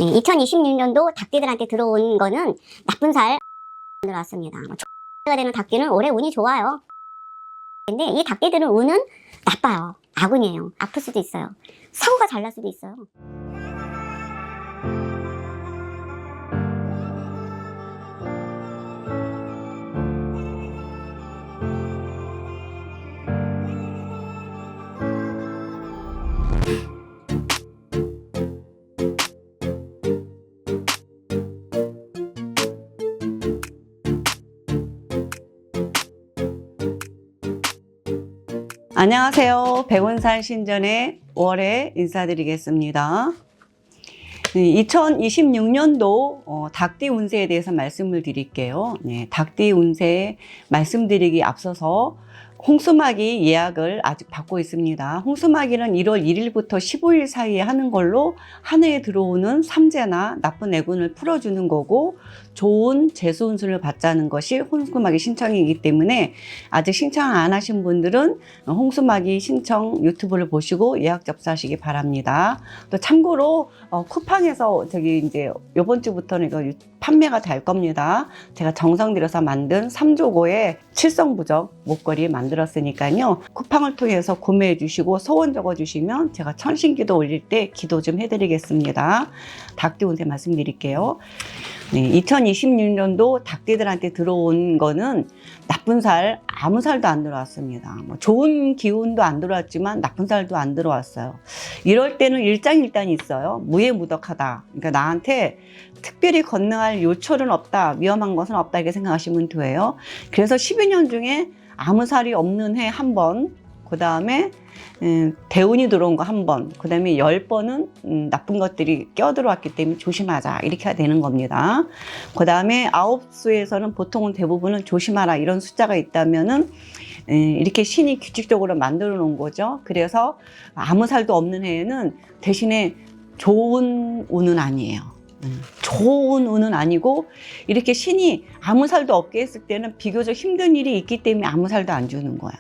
네, 2026년도 닭띠들한테 들어온 거는 나쁜 살 들어왔습니다. 가 되는 닭띠는 올해 운이 좋아요. 근데 이 닭띠들은 운은 나빠요. 악운이에요. 아플 수도 있어요. 사고가 잘 날 수도 있어요. 안녕하세요. 백운산 신전의 5월에 인사드리겠습니다. 2026년도 닭띠 운세에 대해서 말씀을 드릴게요. 닭띠 운세 말씀드리기 앞서서 홍수마기 예약을 아직 받고 있습니다. 홍수마기는 1월 1일부터 15일 사이에 하는 걸로 한 해에 들어오는 삼재나 나쁜 애군을 풀어주는 거고, 좋은 재수운수를 받자는 것이 홍수마기 신청이기 때문에 아직 신청 안 하신 분들은 홍수마기 신청 유튜브를 보시고 예약 접수하시기 바랍니다. 또 참고로 쿠팡에서 이제 요번 주부터는 이거 판매가 될 겁니다. 제가 정성 들여서 만든 3조고의 칠성부적 목걸이 만들었으니까요. 쿠팡을 통해서 구매해 주시고 소원 적어 주시면 제가 천신기도 올릴 때 기도 좀 해드리겠습니다. 닭띠 운세 말씀드릴게요. 2026년도 닭띠들한테 들어온 거는 나쁜 살, 아무 살도 안 들어왔습니다. 좋은 기운도 안 들어왔지만 나쁜 살도 안 들어왔어요. 이럴 때는 일장일단이 있어요. 무해무덕하다. 그러니까 나한테 특별히 건너갈 요철은 없다, 위험한 것은 없다, 이렇게 생각하시면 돼요. 그래서 12년 중에 아무 살이 없는 해 한 번, 그 다음에 대운이 들어온 거 한 번, 그 다음에 10번은 나쁜 것들이 껴들어왔기 때문에 조심하자, 이렇게 해야 되는 겁니다. 그 다음에 9수에서는 보통은 대부분은 조심하라 이런 숫자가 있다면은 이렇게 신이 규칙적으로 만들어 놓은 거죠. 그래서 아무 살도 없는 해에는 대신에 좋은 운은 아니에요. 좋은 운은 아니고, 이렇게 신이 아무 살도 없게 했을 때는 비교적 힘든 일이 있기 때문에 아무 살도 안 주는 거야.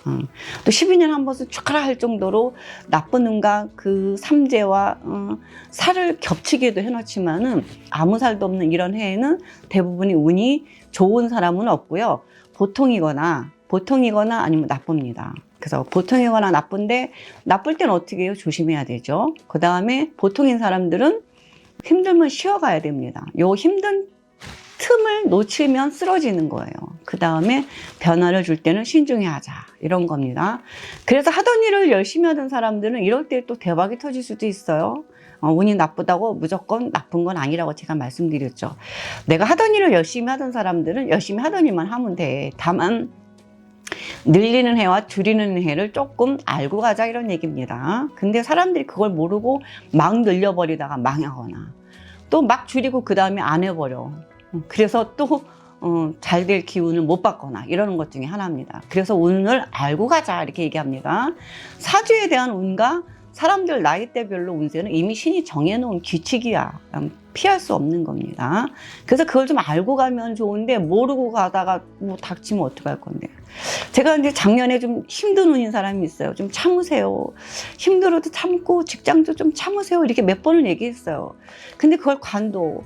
또 12년에 한 번씩 축하라 할 정도로 나쁜 운과 그 삼재와 살을 겹치게도 해놓지만은 아무 살도 없는 이런 해에는 대부분이 운이 좋은 사람은 없고요. 보통이거나 아니면 나쁩니다. 그래서 보통이거나 나쁜데, 나쁠 때는 어떻게 해요? 조심해야 되죠. 그 다음에 보통인 사람들은 힘들면 쉬어가야 됩니다. 요 힘든 틈을 놓치면 쓰러지는 거예요. 그 다음에 변화를 줄 때는 신중히 하자, 이런 겁니다. 그래서 하던 일을 열심히 하던 사람들은 이럴 때 또 대박이 터질 수도 있어요. 운이 나쁘다고 무조건 나쁜 건 아니라고 제가 말씀드렸죠. 내가 하던 일을 열심히 하던 사람들은 열심히 하던 일만 하면 돼. 다만 늘리는 해와 줄이는 해를 조금 알고 가자, 이런 얘기입니다. 근데 사람들이 그걸 모르고 막 늘려버리다가 망하거나, 또 막 줄이고 그 다음에 안 해버려. 그래서 또 잘 될 기운을 못 받거나 이러는 것 중에 하나입니다. 그래서 운을 알고 가자, 이렇게 얘기합니다. 사주에 대한 운과 사람들 나이대별로 운세는 이미 신이 정해놓은 규칙이야. 피할 수 없는 겁니다. 그래서 그걸 좀 알고 가면 좋은데, 모르고 가다가 닥치면 어떡할 건데. 제가 이제 작년에 좀 힘든 운인 사람이 있어요. 좀 참으세요. 힘들어도 참고 직장도 좀 참으세요. 이렇게 몇 번을 얘기했어요. 근데 그걸 관두면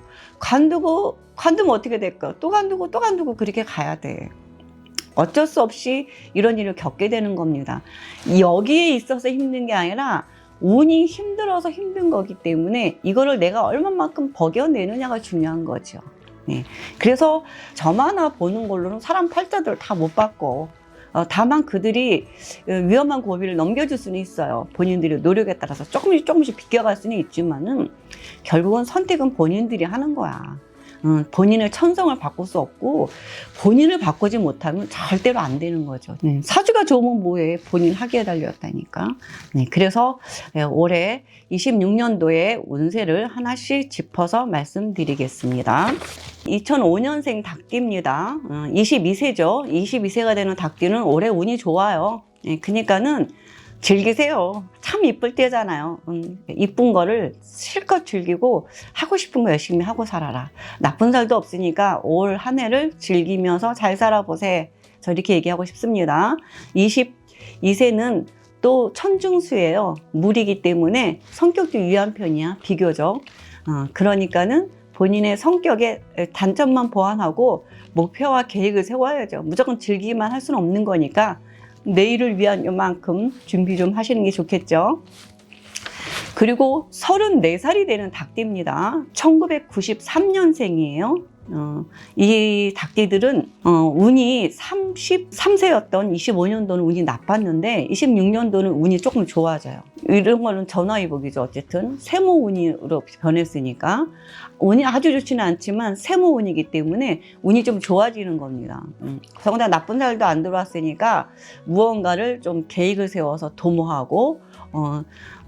어떻게 될까? 또 관두고 그렇게 가야 돼. 어쩔 수 없이 이런 일을 겪게 되는 겁니다. 여기에 있어서 힘든 게 아니라 운이 힘들어서 힘든 거기 때문에 이거를 내가 얼마만큼 버겨내느냐가 중요한 거죠. 그래서 저만 보는 걸로는 사람 팔자들 다 못 바꿔. 다만 그들이 위험한 고비를 넘겨줄 수는 있어요. 본인들의 노력에 따라서 조금씩 비껴갈 수는 있지만은 결국은 선택은 본인들이 하는 거야. 본인의 천성을 바꿀 수 없고, 본인을 바꾸지 못하면 절대로 안 되는 거죠. 사주가 좋으면 뭐해? 본인 하기에 달렸다니까. 그래서 올해 26년도에 운세를 하나씩 짚어서 말씀드리겠습니다. 2005년생 닭띠입니다. 22세죠. 22세가 되는 닭띠는 올해 운이 좋아요. 그러니까는 즐기세요. 참 이쁠 때잖아요. 이쁜 거를 실컷 즐기고 하고 싶은 거 열심히 하고 살아라. 나쁜 살도 없으니까 올 한 해를 즐기면서 잘 살아보세요. 저 이렇게 얘기하고 싶습니다. 22세는 또 천중수예요. 물이기 때문에 성격도 유한 편이야, 비교적. 그러니까는 본인의 성격의 단점만 보완하고 목표와 계획을 세워야죠. 무조건 즐기기만 할 수는 없는 거니까 내일을 위한 요만큼 준비 좀 하시는 게 좋겠죠. 그리고 34살이 되는 닭띠입니다. 1993년생이에요. 이 닭띠들은 운이 33세였던 25년도는 운이 나빴는데 26년도는 운이 조금 좋아져요. 이런 거는 전화위복이죠. 어쨌든 세모운으로 변했으니까 운이 아주 좋지는 않지만 세모운이기 때문에 운이 좀 좋아지는 겁니다. 더군다나 나쁜 살도 안 들어왔으니까 무언가를 좀 계획을 세워서 도모하고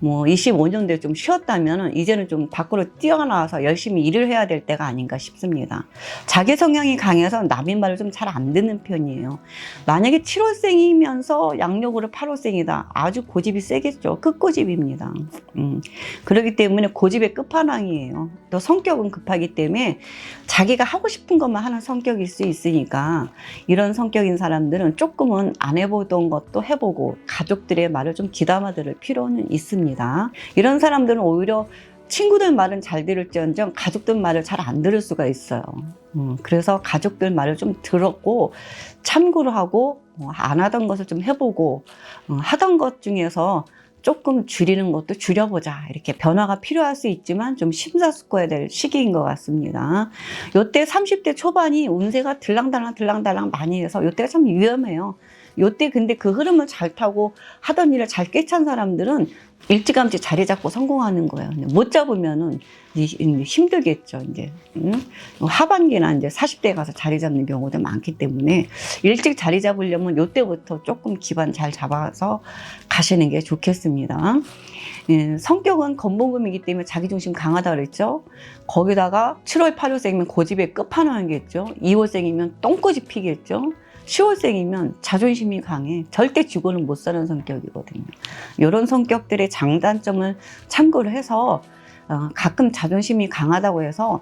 25년도에 좀 쉬었다면 이제는 좀 밖으로 뛰어나와서 열심히 일을 해야 될 때가 아닌가 싶습니다. 자기 성향이 강해서 남의 말을 좀 잘 안 듣는 편이에요. 만약에 7월생이면서 양력으로 8월생이다. 아주 고집이 세겠죠. 끝고집입니다. 그렇기 때문에 고집의 끝판왕이에요. 또 성격은 급하기 때문에 자기가 하고 싶은 것만 하는 성격일 수 있으니까 이런 성격인 사람들은 조금은 안 해보던 것도 해보고 가족들의 말을 좀 귀담아 들을 필요는 있습니다. 이런 사람들은 오히려 친구들 말은 잘 들을지언정 가족들 말을 잘 안 들을 수가 있어요. 그래서 가족들 말을 좀 들었고 참고를 하고 안 하던 것을 좀 해보고 하던 것 중에서 조금 줄이는 것도 줄여보자. 이렇게 변화가 필요할 수 있지만 좀 심사숙고해야 될 시기인 것 같습니다. 요때 30대 초반이 운세가 들랑달랑 많이 해서 요때가 참 위험해요. 요때 근데 그 흐름을 잘 타고 하던 일을 잘 꿰찬 사람들은 일찌감치 자리 잡고 성공하는 거예요. 못 잡으면은 힘들겠죠, 이제. 하반기나 이제 40대에 가서 자리 잡는 경우도 많기 때문에 일찍 자리 잡으려면 요때부터 조금 기반 잘 잡아서 가시는 게 좋겠습니다. 성격은 건봉금이기 때문에 자기중심 강하다 그랬죠. 거기다가 7월 8월생이면 고집의 끝판왕이겠죠. 2월생이면 똥꼬집 피겠죠. 10월생이면 자존심이 강해. 절대 죽어는 못 사는 성격이거든요. 이런 성격들의 장단점을 참고를 해서 가끔 자존심이 강하다고 해서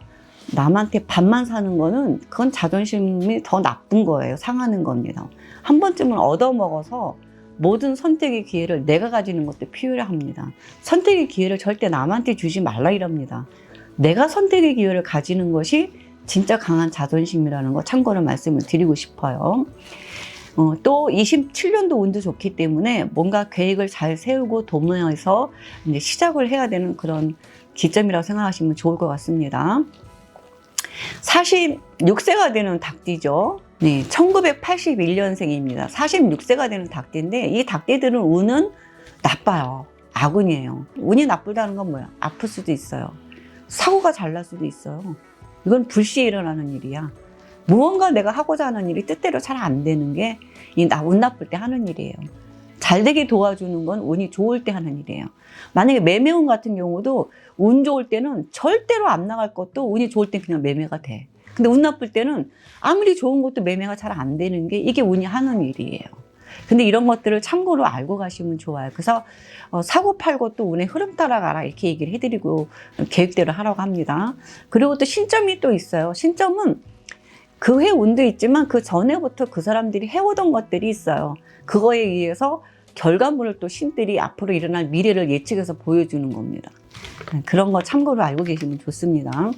남한테 밥만 사는 거는 그건 자존심이 더 나쁜 거예요. 상하는 겁니다. 한 번쯤은 얻어먹어서 모든 선택의 기회를 내가 가지는 것도 필요합니다. 선택의 기회를 절대 남한테 주지 말라 이럽니다. 내가 선택의 기회를 가지는 것이 진짜 강한 자존심이라는 거 참고로 말씀을 드리고 싶어요. 또 27년도 운도 좋기 때문에 뭔가 계획을 잘 세우고 도모해서 이제 시작을 해야 되는 그런 기점이라고 생각하시면 좋을 것 같습니다. 46세가 되는 닭띠죠. 네, 1981년생입니다. 46세가 되는 닭띠인데 이 닭띠들은 운은 나빠요. 악운이에요. 운이 나쁘다는 건 뭐야? 아플 수도 있어요. 사고가 잘 날 수도 있어요. 이건 불시에 일어나는 일이야. 무언가 내가 하고자 하는 일이 뜻대로 잘 안 되는 게 운 나쁠 때 하는 일이에요. 잘 되게 도와주는 건 운이 좋을 때 하는 일이에요. 만약에 매매운 같은 경우도 운 좋을 때는 절대로 안 나갈 것도 운이 좋을 때 그냥 매매가 돼. 근데 운 나쁠 때는 아무리 좋은 것도 매매가 잘 안 되는 게 이게 운이 하는 일이에요. 근데 이런 것들을 참고로 알고 가시면 좋아요. 그래서 사고 팔고 또 운의 흐름 따라가라 이렇게 얘기를 해드리고 계획대로 하라고 합니다. 그리고 또 신점이 또 있어요. 신점은 그 해 운도 있지만 그 전에부터 그 사람들이 해오던 것들이 있어요. 그거에 의해서 결과물을 또 신들이 앞으로 일어날 미래를 예측해서 보여주는 겁니다. 그런 거 참고로 알고 계시면 좋습니다.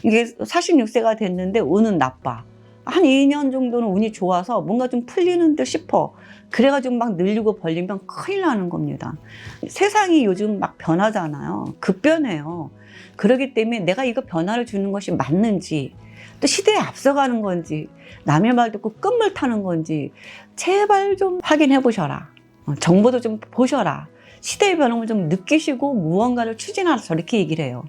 이게 46세가 됐는데 운은 나빠. 한 2년 정도는 운이 좋아서 뭔가 좀 풀리는 듯 싶어. 그래가지고 막 늘리고 벌리면 큰일 나는 겁니다. 세상이 요즘 막 변하잖아요. 급변해요. 그렇기 때문에 내가 이거 변화를 주는 것이 맞는지, 또 시대에 앞서가는 건지, 남의 말 듣고 끝물 타는 건지, 제발 좀 확인해 보셔라. 정보도 좀 보셔라. 시대의 변함을 좀 느끼시고 무언가를 추진하라. 저렇게 얘기를 해요.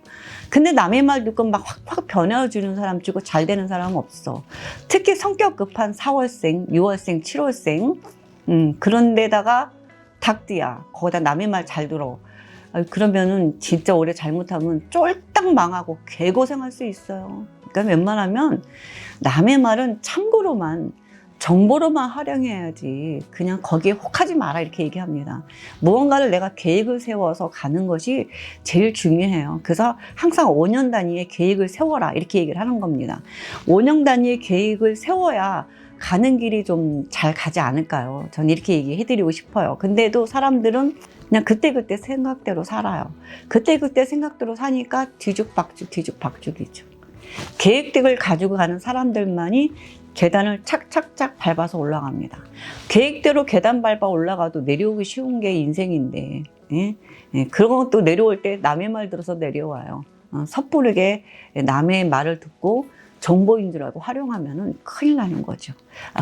근데 남의 말 듣고 막 확 변화주는 사람 치고 잘 되는 사람은 없어. 특히 성격 급한 4월생, 6월생, 7월생. 그런 데다가 닭띠야. 거기다 남의 말 잘 들어. 그러면은 진짜 오래 잘못하면 쫄딱 망하고 개고생할 수 있어요. 그러니까 웬만하면 남의 말은 참고로만 정보로만 활용해야지 그냥 거기에 혹하지 마라 이렇게 얘기합니다. 무언가를 내가 계획을 세워서 가는 것이 제일 중요해요. 그래서 항상 5년 단위의 계획을 세워라 이렇게 얘기를 하는 겁니다. 5년 단위의 계획을 세워야 가는 길이 좀 잘 가지 않을까요? 전 이렇게 얘기해드리고 싶어요. 근데도 사람들은 그냥 그때그때 생각대로 살아요. 그때그때 생각대로 사니까 뒤죽박죽이죠. 계획들을 가지고 가는 사람들만이 계단을 착착착 밟아서 올라갑니다. 계획대로 계단 밟아 올라가도 내려오기 쉬운 게 인생인데, 예? 예, 그런 것도 내려올 때 남의 말 들어서 내려와요. 섣부르게 남의 말을 듣고 정보인 줄 알고 활용하면 큰일 나는 거죠.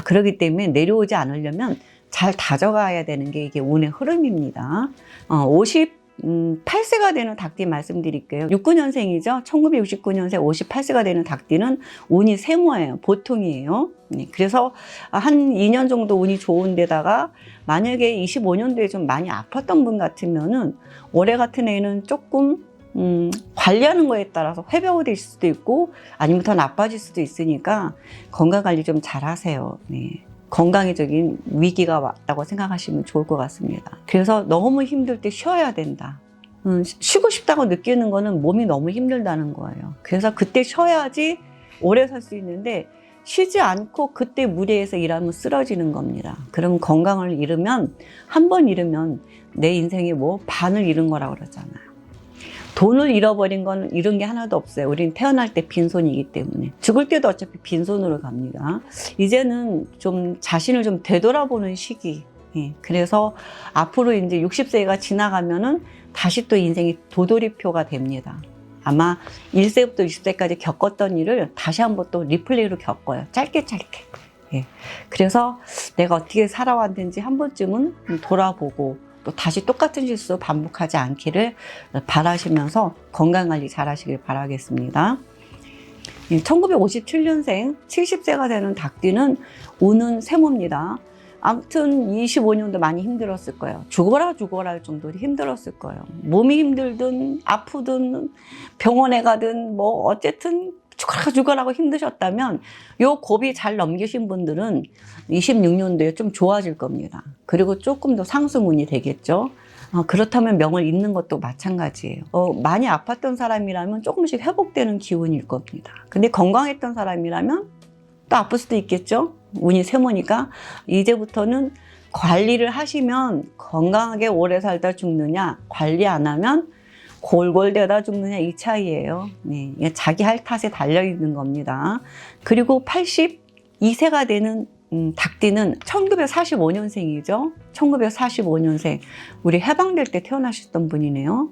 그렇기 때문에 내려오지 않으려면 잘 다져가야 되는 게 이게 운의 흐름입니다. 58세가 되는 닭띠 말씀드릴게요. 69년생이죠. 1969년생 58세가 되는 닭띠는 운이 세모예요. 보통이에요. 그래서 한 2년 정도 운이 좋은 데다가 만약에 25년도에 좀 많이 아팠던 분 같으면은 올해 같은 해에는 조금 관리하는 거에 따라서 회복이 될 수도 있고 아니면 더 나빠질 수도 있으니까 건강관리 좀 잘 하세요. 네. 건강적인 위기가 왔다고 생각하시면 좋을 것 같습니다. 그래서 너무 힘들 때 쉬어야 된다. 쉬고 싶다고 느끼는 거는 몸이 너무 힘들다는 거예요. 그래서 그때 쉬어야지 오래 살 수 있는데 쉬지 않고 그때 무리해서 일하면 쓰러지는 겁니다. 그럼 건강을 잃으면 한 번 잃으면 내 인생이 뭐 반을 잃은 거라고 그러잖아요. 돈을 잃어버린 건 잃은 게 하나도 없어요. 우린 태어날 때 빈손이기 때문에. 죽을 때도 어차피 빈손으로 갑니다. 이제는 좀 자신을 좀 되돌아보는 시기. 예. 그래서 앞으로 이제 60세가 지나가면은 다시 또 인생이 도돌이표가 됩니다. 아마 1세부터 60세까지 겪었던 일을 다시 한번 또 리플레이로 겪어요. 짧게. 예. 그래서 내가 어떻게 살아왔는지 한 번쯤은 돌아보고 또 다시 똑같은 실수 반복하지 않기를 바라시면서 건강관리 잘 하시길 바라겠습니다. 1957년생 70세가 되는 닭띠는 운은 세모입니다. 아무튼 25년도 많이 힘들었을 거예요. 죽어라 할 정도로 힘들었을 거예요. 몸이 힘들든 아프든 병원에 가든 뭐 어쨌든 죽어라고 힘드셨다면 요 고비 잘 넘기신 분들은 26년도에 좀 좋아질 겁니다. 그리고 조금 더 상승운이 되겠죠. 그렇다면 명을 잇는 것도 마찬가지예요. 많이 아팠던 사람이라면 조금씩 회복되는 기운일 겁니다. 근데 건강했던 사람이라면 또 아플 수도 있겠죠. 운이 세모니까 이제부터는 관리를 하시면 건강하게 오래 살다 죽느냐, 관리 안 하면 골골대다 죽느냐 이 차이예요. 네, 자기 할 탓에 달려있는 겁니다. 그리고 82세가 되는 닭띠는 1945년생이죠. 1945년생. 우리 해방될 때 태어나셨던 분이네요.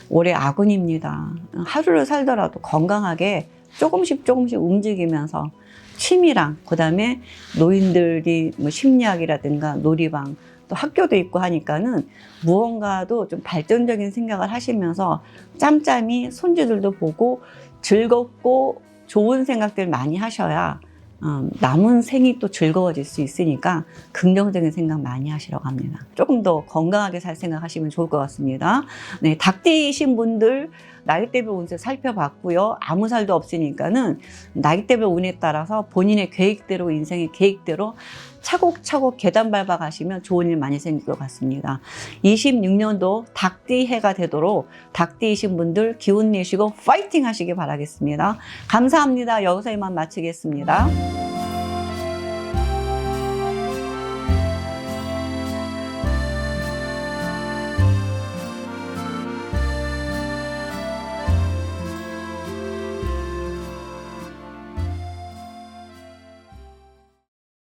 올해 아군입니다. 하루를 살더라도 건강하게 조금씩 움직이면서 취미랑 그다음에 노인들이 뭐 심리학이라든가 놀이방 또 학교도 있고 하니까는 무언가도 좀 발전적인 생각을 하시면서 짬짬이 손주들도 보고 즐겁고 좋은 생각들 많이 하셔야 남은 생이 또 즐거워질 수 있으니까 긍정적인 생각 많이 하시라고 합니다. 조금 더 건강하게 살 생각하시면 좋을 것 같습니다. 네, 닭띠이신 분들 나이대별 운세 살펴봤고요. 아무 살도 없으니까는 나이대별 운에 따라서 본인의 계획대로 인생의 계획대로 차곡차곡 계단 밟아 가시면 좋은 일 많이 생길 것 같습니다. 26년도 닭띠 해가 되도록 닭띠이신 분들 기운 내시고 파이팅 하시기 바라겠습니다. 감사합니다. 여기서 이만 마치겠습니다.